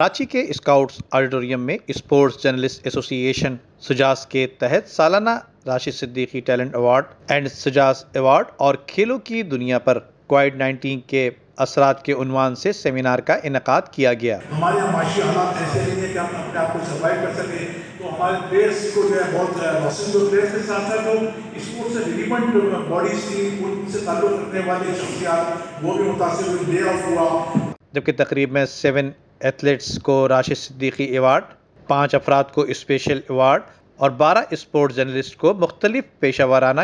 کراچی کے scouts auditorium میں sports journalist association سجاس کے تحت سالانہ Rashid Siddiqui talent award and سجاس ایوارڈ اور کھیلوں کی دنیا پر کووڈ-19 کے اثرات کے عنوان سے سیمینار کا انعقاد کیا گیا۔ ہمارے معاشی حالات ایسے نہیں ہیں کہ ہم اپنے آپ کو سروائیو کر سکیں، تو ہمارے پلیئرس کو جو ہے بہت لاسز جو پلیئرس کے ساتھ ساتھ جو اسپورٹ سے ریلیونٹ باڈیز تھی ان سے تعلق رکھنے والی شخصیات وہ بھی متاثر ہوئی، ڈے آف ہوا۔ جبکہ تقریب میں 7 ایتھلیٹس کو راشد صدیقی ایوارڈ، 5 افراد کو اسپیشل ایوارڈ اور 12 اسپورٹس جرنلسٹ کو مختلف پیشہ ورانہ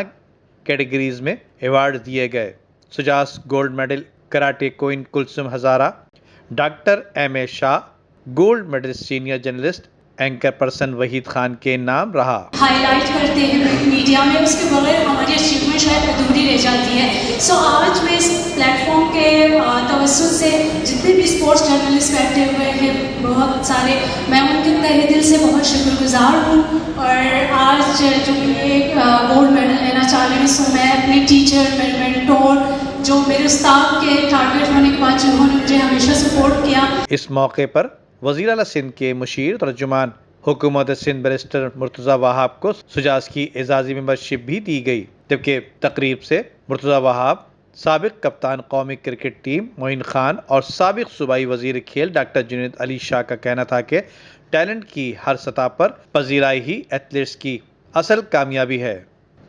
کیٹیگریز میں ایوارڈ دیے گئے۔ سجاس gold medal karate queen Kulsoom Hazara, doctor M A Shah gold medalist senior journalist anchor person Waheed Khan کے نام رہا۔ ہائی لائٹ کرتے ہیں میڈیا میں، اس کے بغیر ہماری اچیومنٹ شاید ادھوری رہ جاتی ہے۔ سو آج میں اس پلیٹ فارم کے توسط سے جتنے بھی اسپورٹس جرنلسٹ بیٹھے ہوئے ہیں بہت سارے، میں ان کے تہہ دل سے بہت شکر گزار ہوں۔ اور آج جو یہ گولڈ میڈل لینا چاہ رہی ہوں، سو میں اپنے ٹیچر، میرے مینٹور، جو میرے استاد کے ٹارگیٹ ہونے کے بعد جنہوں نے مجھے ہمیشہ سپورٹ کیا۔ اس موقع پر وزیر اعلیٰ سندھ کے مشیر ترجمان حکومت سندھ بیرسٹر مرتضیٰ وہاب کو سجاس کی اعزازی ممبرشپ بھی دی گئی، جبکہ تقریب سے مرتضیٰ وہاب، سابق کپتان قومی کرکٹ ٹیم معین خان اور سابق صوبائی وزیر کھیل ڈاکٹر جنید علی شاہ کا کہنا تھا کہ ٹیلنٹ کی ہر سطح پر پذیرائی ہی ایتھلیٹس کی اصل کامیابی ہے۔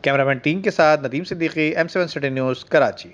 کیمرہ مین ٹیم کے ساتھ Nadeem Siddiqui, M7 city news, Karachi.